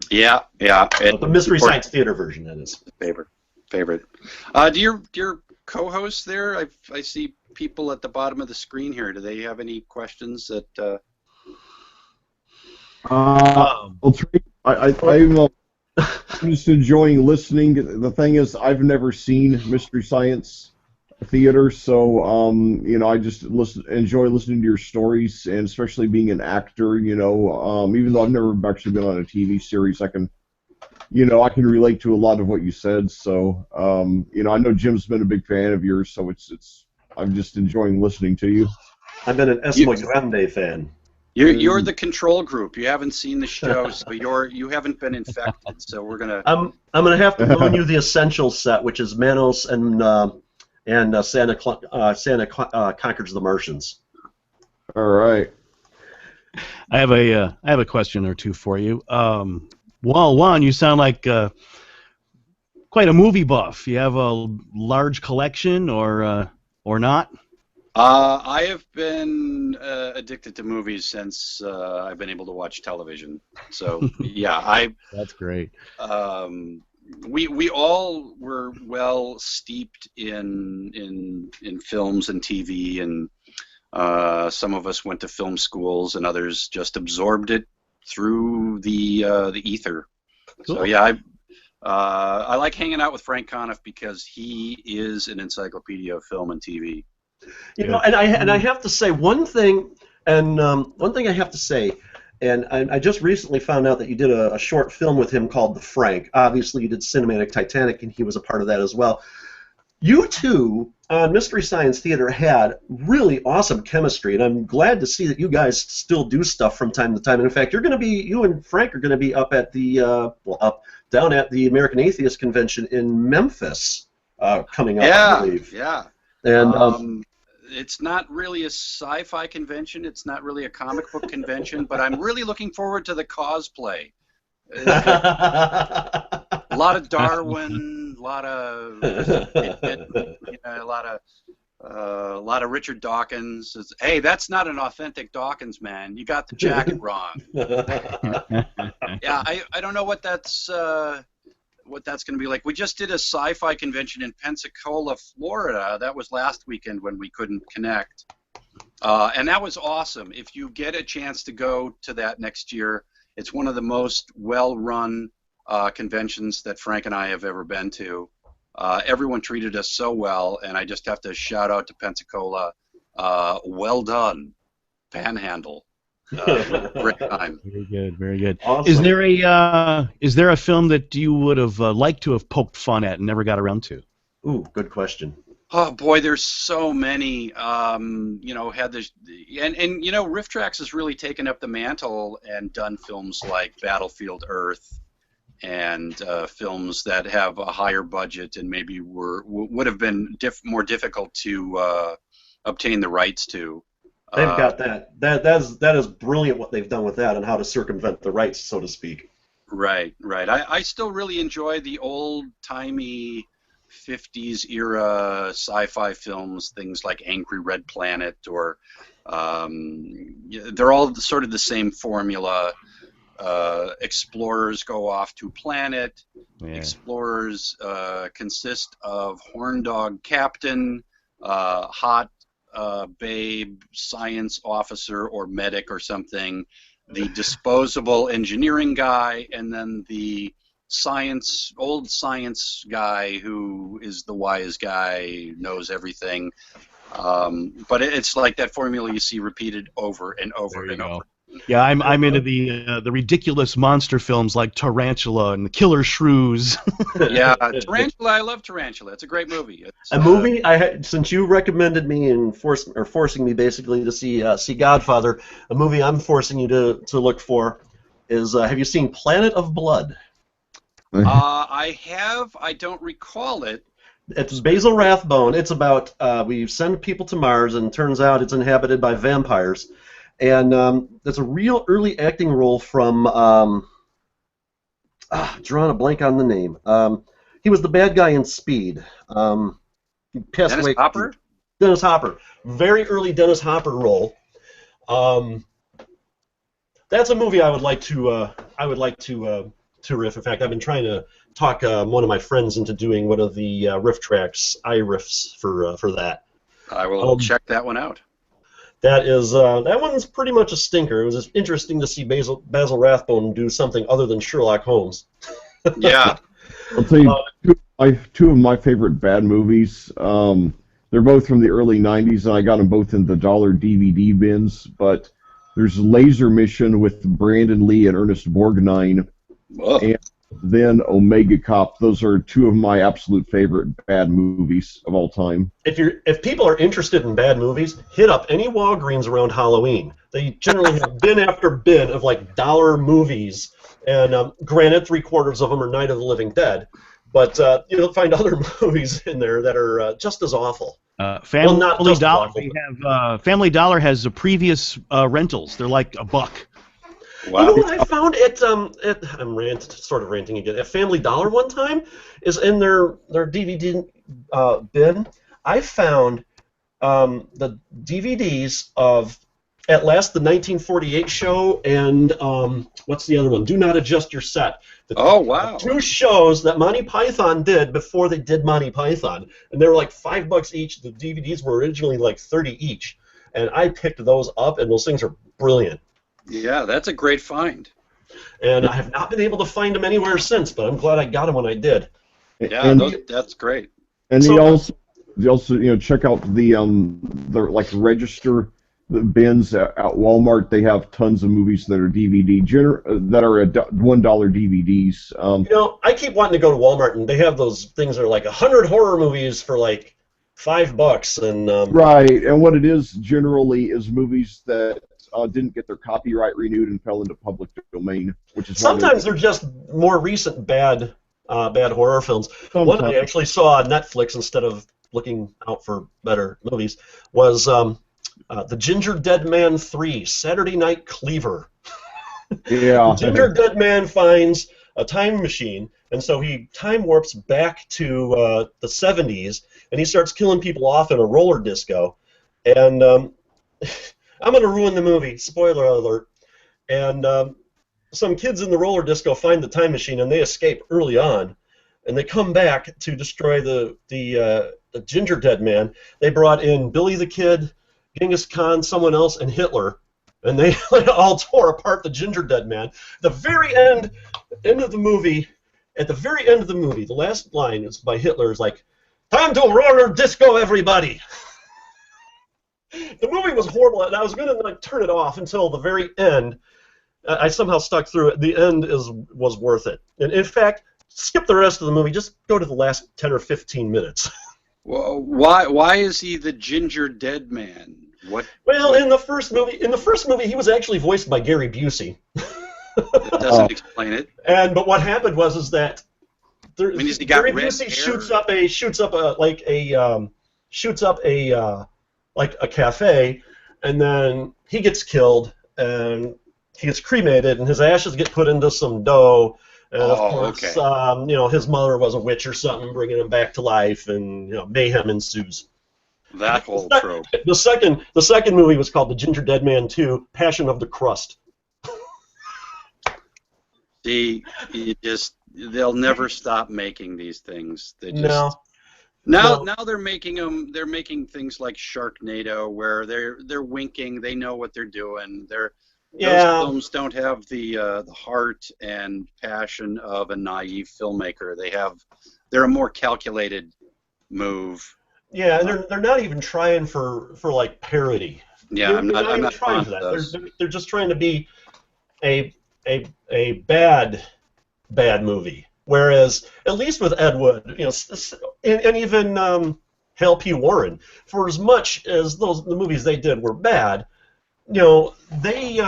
Yeah. The Mystery Science Theater version, that is. Favorite. Do your co-hosts there? I see people at the bottom of the screen here. Do they have any questions that? Well, I'm just enjoying listening. The thing is, I've never seen Mystery Science Theater, so I just enjoy listening to your stories, and especially being an actor. Even though I've never actually been on a TV series, I can relate to a lot of what you said. So, I know Jim's been a big fan of yours, so I'm just enjoying listening to you. I've been an Esmo Grande fan. You're the control group. You haven't seen the show, so you haven't been infected. So we're gonna. I'm gonna have to loan you the Essentials set, which is Manos and Santa Conquers the Martians. All right. I have a question or two for you. Well, Juan, you sound like quite a movie buff. You have a large collection, or not? I have been addicted to movies since I've been able to watch television. So yeah, That's great. We all were well steeped in films and TV, and some of us went to film schools, and others just absorbed it through the ether. Cool. So yeah, I like hanging out with Frank Conniff because he is an encyclopedia of film and TV. You know, and I have to say one thing, and one thing I have to say, and I just recently found out that you did a short film with him called The Frank. Obviously, you did Cinematic Titanic, and he was a part of that as well. You two on Mystery Science Theater had really awesome chemistry, and I'm glad to see that you guys still do stuff from time to time. And in fact, you and Frank are going to be up at the down at the American Atheist Convention in Memphis coming up, I believe. Yeah. And it's not really a sci-fi convention. It's not really a comic book convention, but I'm really looking forward to the cosplay. A lot of Darwin, a lot of a lot of Richard Dawkins. Hey, that's not an authentic Dawkins, man. You got the jacket wrong. Yeah, I don't know what that's going to be like. We just did a sci-fi convention in Pensacola, Florida. That was last weekend when we couldn't connect, and that was awesome. If you get a chance to go to that next year, it's one of the most well-run conventions that Frank and I have ever been to. Everyone treated us so well, and I just have to shout out to Pensacola. Well done, Panhandle. Great time. Very good, very good. Awesome. Is there a film that you would have liked to have poked fun at and never got around to? Ooh, good question. Oh boy, there's so many. Had this, and Riff Trax has really taken up the mantle and done films like Battlefield Earth, and films that have a higher budget and maybe would have been more difficult to obtain the rights to. They've got that. That is brilliant what they've done with that and how to circumvent the rights, so to speak. Right. I still really enjoy the old-timey 50s era sci-fi films, things like Angry Red Planet, or they're all sort of the same formula. Explorers go off to planet. Yeah. Explorers consist of horn dog captain, hot babe science officer or medic or something, the disposable engineering guy, and then the old science guy who is the wise guy, knows everything. But it's like that formula you see repeated over and over and over. Yeah, I'm into the ridiculous monster films like Tarantula and the Killer Shrews. Yeah, Tarantula. I love Tarantula. It's a great movie. It's, a movie since you recommended me and forcing me basically to see Godfather. A movie I'm forcing you to look for is have you seen Planet of Blood? I have. I don't recall it. It's Basil Rathbone. It's about we send people to Mars, and it turns out it's inhabited by vampires. And there's a real early acting role from drawing a blank on the name. He was the bad guy in Speed. Dennis Hopper? Dennis Hopper. Very early Dennis Hopper role. That's a movie I would like to riff. In fact, I've been trying to talk one of my friends into doing one of the Riff Tracks riffs for that. I will check that one out. That one's pretty much a stinker. It was just interesting to see Basil Rathbone do something other than Sherlock Holmes. Yeah. I'll tell you two of my favorite bad movies. They're both from the early 90s, and I got them both in the dollar DVD bins. But there's Laser Mission with Brandon Lee and Ernest Borgnine, and then Omega Cop. Those are two of my absolute favorite bad movies of all time. If people are interested in bad movies, hit up any Walgreens around Halloween. They generally have bin after bin of like dollar movies, and granted, 3/4 of them are Night of the Living Dead. But you'll find other movies in there that are just as awful. Family not just Dollar. awful, We have Family Dollar has the previous rentals. They're like $1. Wow. You know what I found I'm sort of ranting again. At Family Dollar one time is in their DVD bin. I found the DVDs of At Last, the 1948 show, and what's the other one? Do Not Adjust Your Set. Oh, wow. 2 shows that Monty Python did before they did Monty Python, and they were like $5 each. The DVDs were originally like 30 each, and I picked those up, and those things are brilliant. Yeah, that's a great find. And I have not been able to find them anywhere since, but I'm glad I got them when I did. Yeah, that's great. And So, they also check out the like register the bins at Walmart. They have tons of movies that are that are at $1 DVDs. I keep wanting to go to Walmart, and they have those things that are like 100 horror movies for like $5, and right. And what it is generally is movies that didn't get their copyright renewed and fell into public domain, which is sometimes they're just more recent bad horror films. One I actually saw on Netflix instead of looking out for better movies was The Ginger Dead Man 3, Saturday Night Cleaver. Yeah. Ginger Dead Man finds a time machine, and so he time warps back to the 70s, and he starts killing people off in a roller disco. And I'm going to ruin the movie, spoiler alert. And some kids in the roller disco find the time machine, and they escape early on, and they come back to destroy the Ginger Dead Man. They brought in Billy the Kid, Genghis Khan, someone else, and Hitler, and they all tore apart the Ginger Dead Man. The very end of the movie, at the very end of the movie, the last line is by Hitler is like, "Time to roller disco, everybody." The movie was horrible, and I was going to turn it off until the very end. I somehow stuck through it. The end was worth it. And in fact, skip the rest of the movie. Just go to the last 10 or 15 minutes. Well, why is he the Ginger Dead Man? Well, in the first movie, he was actually voiced by Gary Busey. That doesn't explain it. But what happened was that Gary Busey shoots up a cafe, and then he gets killed, and he gets cremated, and his ashes get put into some dough, and of course, his mother was a witch or something, bringing him back to life, and mayhem ensues. That whole trope. The second movie was called The Ginger Dead Man 2: Passion of the Crust. See, they'll never stop making these things. They just, No. Now they're making them. They're making things like Sharknado, where they're winking. They know what they're doing. Those films don't have the heart and passion of a naive filmmaker. They're a more calculated move. Yeah, and they're not even trying for like parody. Yeah, I'm not trying for that. They're just trying to be a bad movie. Whereas, at least with Ed Wood, and even Hal P. Warren, for as much as the movies they did were bad, they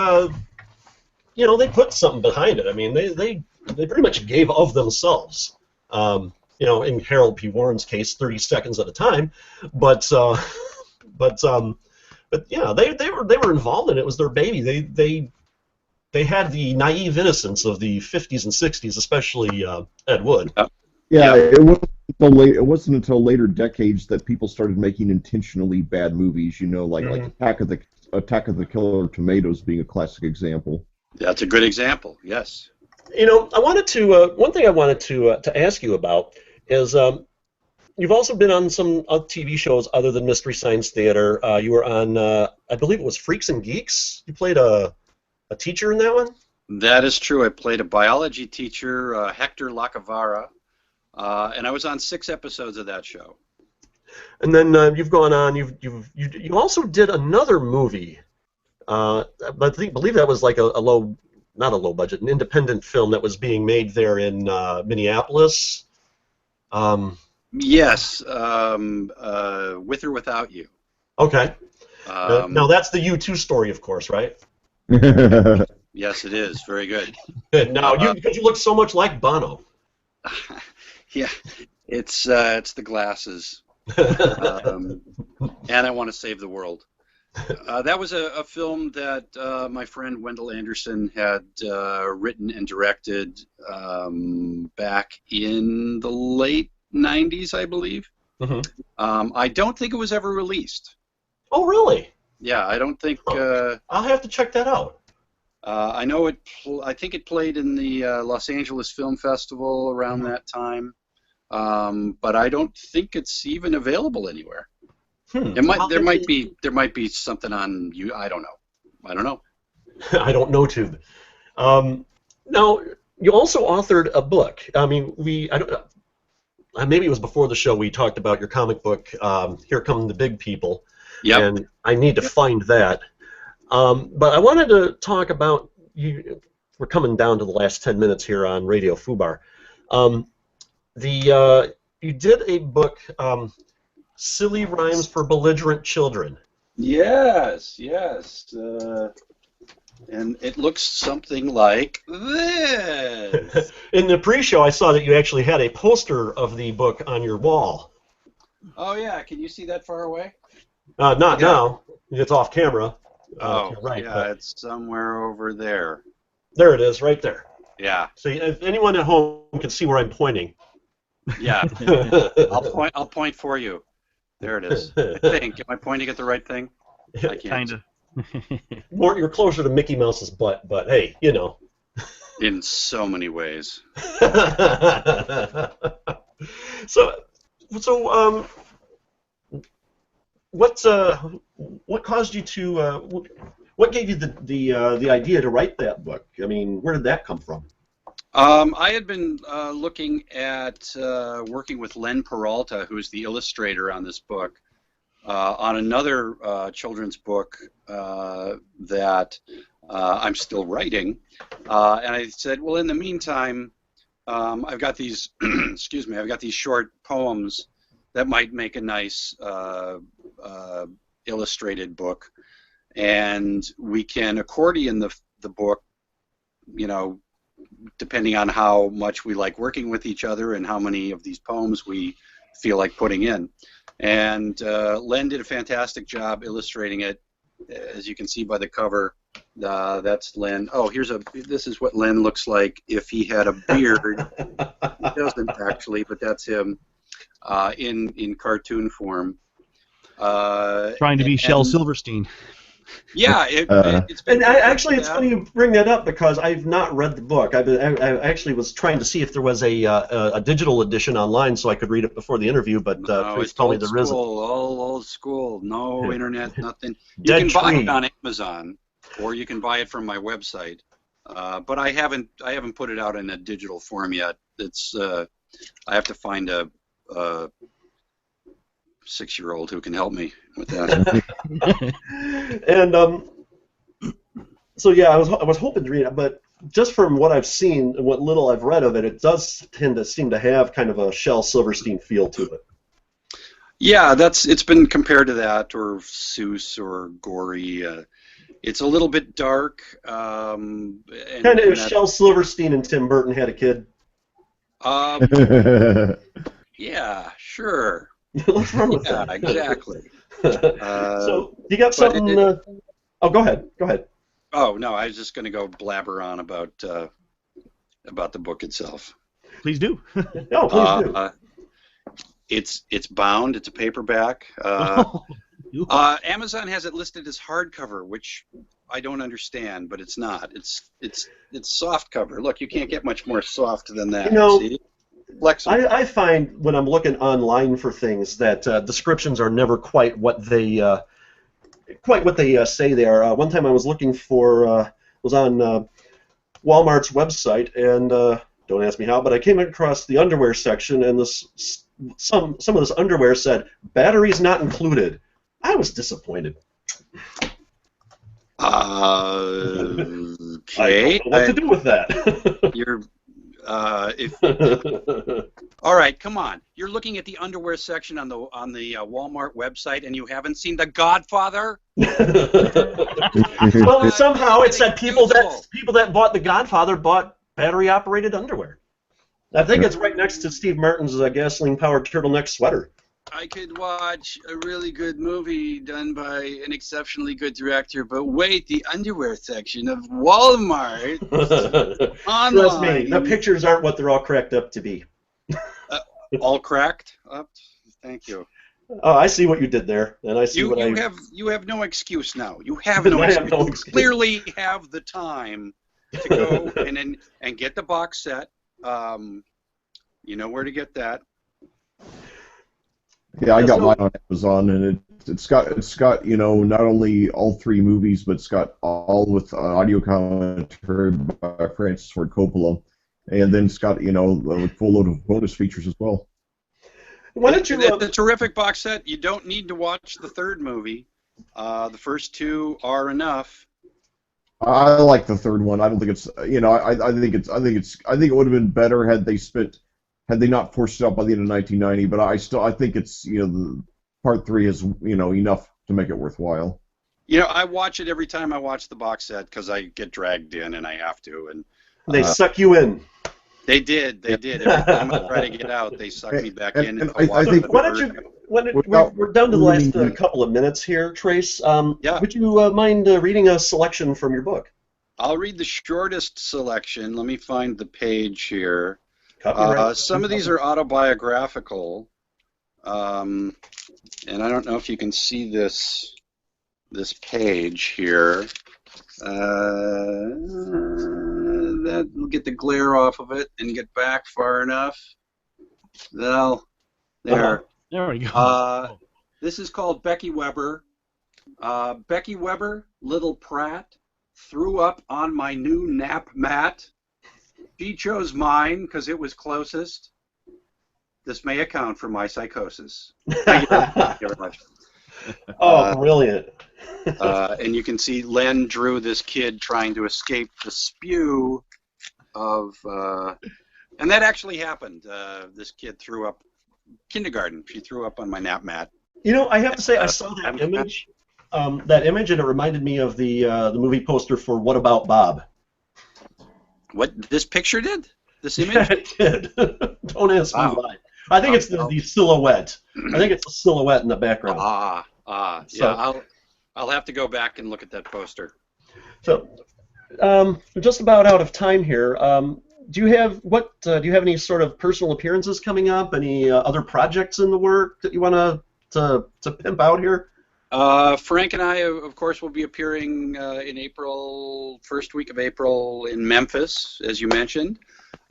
put something behind it. I mean, they pretty much gave of themselves. In Harold P. Warren's case, 30 seconds at a time, but yeah, they were involved in it. It was their baby. They had the naive innocence of the 50s and 60s, especially Ed Wood. Yeah, it wasn't until later decades that people started making intentionally bad movies. Like Attack of the Killer Tomatoes being a classic example. That's a good example. Yes. I wanted to one thing I wanted to ask you about is you've also been on some TV shows other than Mystery Science Theater. You were on I believe it was Freaks and Geeks. You played a teacher in that one? That is true. I played a biology teacher, Hector Lacavara, and I was on 6 episodes of that show. And then you've gone on. You also did another movie. I believe that was like not a low budget, an independent film that was being made there in Minneapolis. Yes, With or Without You. Okay. Now that's the U2 story, of course, right? Yes, it is. Very good. Good. Now, because you look so much like Bono. Yeah, it's the glasses, and I want to save the world. That was a film that my friend Wendell Anderson had written and directed back in the late 90s, I believe. Mm-hmm. I don't think it was ever released. Oh, really? Yeah, I don't think. I'll have to check that out. I know it. I think it played in the Los Angeles Film Festival around that time, but I don't think it's even available anywhere. It might. There might be something on you. I don't know. I don't know, too. Now, you also authored a book. I mean, maybe it was before the show we talked about your comic book, Here Come the Big People. Yep. And I need to find that. But I wanted to talk about you. We're coming down to the last 10 minutes here on Radio Fubar. You did a book, Silly Rhymes for Belligerent Children. Yes. And it looks something like this. In the pre-show, I saw that you actually had a poster of the book on your wall. Oh yeah, can you see that far away? Not now. It's off camera. Right. Yeah, it's somewhere over there. There it is, right there. Yeah. So if anyone at home can see where I'm pointing. Yeah. I'll point for you. There it is. I think. Am I pointing at the right thing? I can't. Kinda. You're closer to Mickey Mouse's butt, but hey, you know. In so many ways. So, what caused you to? What gave you the idea to write that book? I mean, where did that come from? I had been looking at working with Len Peralta, who's the illustrator on this book, on another children's book that I'm still writing, and I said, well, in the meantime, I've got these, excuse me, I've got these short poems that might make a nice illustrated book, and we can accordion the book, you know, depending on how much we like working with each other and how many of these poems we feel like putting in. And Len did a fantastic job illustrating it. As you can see by the cover, that's Len. Oh, this is what Len looks like if he had a beard. He doesn't actually, but that's him in cartoon form. Trying to be Shel Silverstein. Yeah, it's been. And actually, it's funny you bring that up because I've not read the book. I actually was trying to see if there was a digital edition online so I could read it before the interview, but Trace told me there isn't. All old school, no internet, nothing. You can buy it on Amazon, or you can buy it from my website. But I haven't put it out in a digital form yet. It's I have to find a 6-year-old who can help me with that. And so yeah, I was hoping to read it, but just from what I've seen and what little I've read of it, it does tend to seem to have kind of a Shel Silverstein feel to it. Yeah, it's been compared to that, or Seuss, or gory. It's a little bit dark. Kind of if Shel Silverstein and Tim Burton had a kid. Yeah, sure. Let's run with that. Exactly. So you got something? Oh, go ahead. Go ahead. Oh no, I was just going to go blabber on about the book itself. Please do. No, please do. It's bound. It's a paperback. Amazon has it listed as hardcover, which I don't understand, but it's not. It's soft cover. Look, you can't get much more soft than that. You know, see? I find when I'm looking online for things that descriptions are never quite what they say they are. One time I was looking for was on Walmart's website, and don't ask me how, but I came across the underwear section, and some of this underwear said batteries not included. I was disappointed. Okay. I don't know what to do with that. You're. All right, come on. You're looking at the underwear section on the Walmart website, and you haven't seen The Godfather? Well, somehow it said people that bought The Godfather bought battery-operated underwear. I think it's right next to Steve Martin's gasoline-powered turtleneck sweater. I could watch a really good movie done by an exceptionally good director, but wait, the underwear section of Walmart online. Trust me, the pictures aren't what they're all cracked up to be. All cracked up? Thank you. Oh, I see what you did there, and I see what you have no excuse now. You have no excuse. no You excuse. clearly have the time to go and get the box set. You know where to get that. Yeah, I got mine on Amazon, and it's got not only all 3 movies, but it's got all with audio commentary by Francis Ford Coppola, and then it's got a full load of bonus features as well. Why don't you? It's a terrific box set. You don't need to watch the 3rd movie. The first 2 are enough. I like the 3rd one. I don't think it's I think it would have been better had they not forced it out by the end of 1990. But I think it's the part 3 is enough to make it worthwhile. I watch it every time I watch the box set because I get dragged in and I have to. And they suck you in. They did. Every time I try to get out, they suck me back in. And I think. Why don't you? We're down to the last couple of minutes here, Trace. Would you mind reading a selection from your book? I'll read the shortest selection. Let me find the page here. Some of these are autobiographical, and I don't know if you can see this page here. That will get the glare off of it and get back far enough. There. There we go. This is called Becky Weber. Becky Weber, Little Pratt, threw up on my new nap mat. She chose mine because it was closest. This may account for my psychosis. Thank you very much. Oh, brilliant. And you can see Len drew this kid trying to escape the spew of... and that actually happened. This kid threw up... Kindergarten. She threw up on my nap mat. I have to say, I saw that image. And it reminded me of the movie poster for What About Bob? What this picture did? This image? It did. Don't ask me why. I think it's the silhouette. I think it's the silhouette in the background. Yeah. I'll have to go back and look at that poster. So, we're just about out of time here. Do you have any sort of personal appearances coming up? Any other projects in the work that you want to pimp out here? Frank and I, of course, will be appearing in April, first week of April in Memphis, as you mentioned.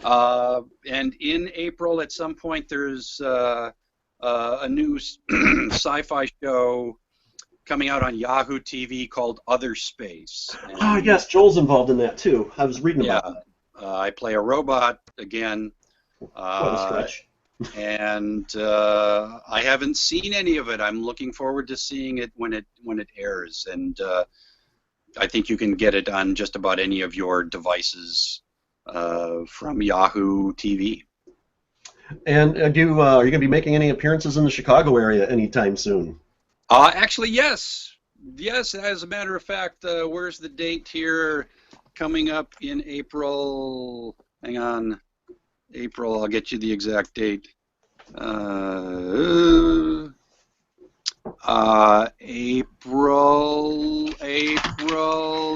And in April, at some point, there's a new sci-fi show coming out on Yahoo TV called Other Space. Yes, Joel's involved in that too. I was reading about that. I play a robot again. What a stretch. And I haven't seen any of it. I'm looking forward to seeing it when it airs. And I think you can get it on just about any of your devices from Yahoo TV. And are you going to be making any appearances in the Chicago area anytime soon? Actually, yes. Yes, as a matter of fact, where's the date here? Coming up in April. Hang on. April, I'll get you the exact date. April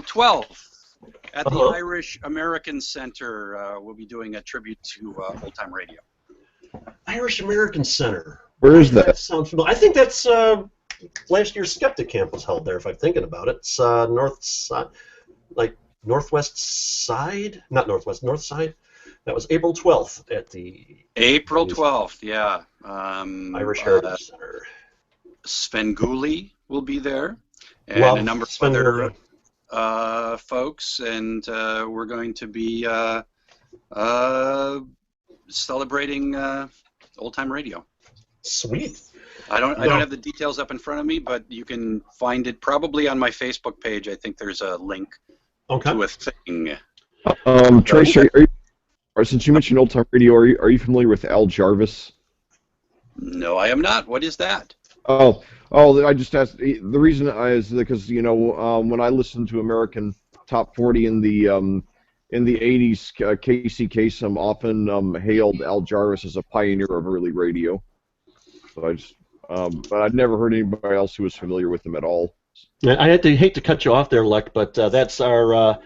12th at the Irish American Center. We'll be doing a tribute to Old Time Radio. Irish American Center. Where is that? That sounds familiar. I think that's last year's Skeptic Camp was held there, if I'm thinking about it. It's north side, like northwest side? Not northwest, north side. That was April 12th at the... April 12th, yeah. Irish Heritage Center. Sven Gulli will be there, and Love a number of Sven other folks, and we're going to be celebrating Old Time Radio. Sweet. I don't have the details up in front of me, but you can find it probably on my Facebook page. I think there's a link to a thing. Trace, since you mentioned Old Time Radio, are you familiar with Al Jarvis? No, I am not. What is that? Oh! I just asked. The reason is because when I listen to American Top 40 in the in the 80s, Casey Kasem often hailed Al Jarvis as a pioneer of early radio. So I just, but I'd never heard anybody else who was familiar with him at all. I hate to cut you off there, Luck, but that's our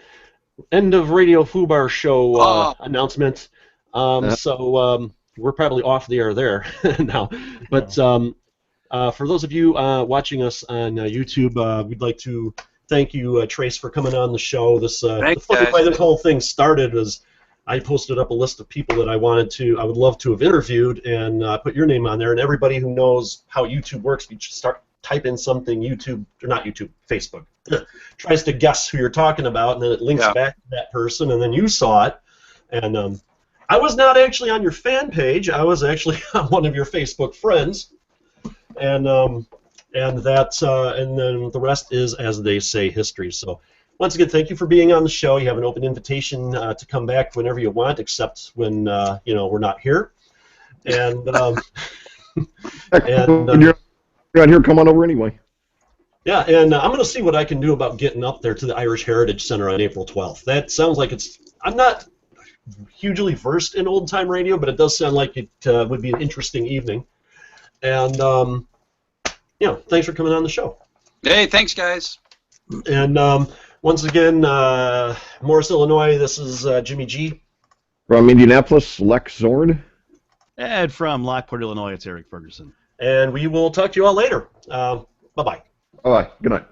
end of Radio Fubar show announcement. So we're probably off the air there now. But for those of you watching us on YouTube, we'd like to thank you, Trace, for coming on the show. The funny way this whole thing started was I posted up a list of people that I would love to have interviewed, and put your name on there. And everybody who knows how YouTube works, you just type in something Facebook, tries to guess who you're talking about, and then it links back to that person, and then you saw it. And I was not actually on your fan page. I was actually on one of your Facebook friends, and then the rest is, as they say, history. So once again, thank you for being on the show. You have an open invitation to come back whenever you want, except when we're not here. And when you're out here, come on over anyway. Yeah, and I'm going to see what I can do about getting up there to the Irish Heritage Center on April 12th. That sounds like I'm not hugely versed in old-time radio, but it does sound like it would be an interesting evening. And, thanks for coming on the show. Hey, thanks, guys. And once again, Morris, Illinois, this is Jimmy G. From Indianapolis, Lex Zorn. And from Lockport, Illinois, it's Eric Ferguson. And we will talk to you all later. Bye-bye. Bye-bye. Good night.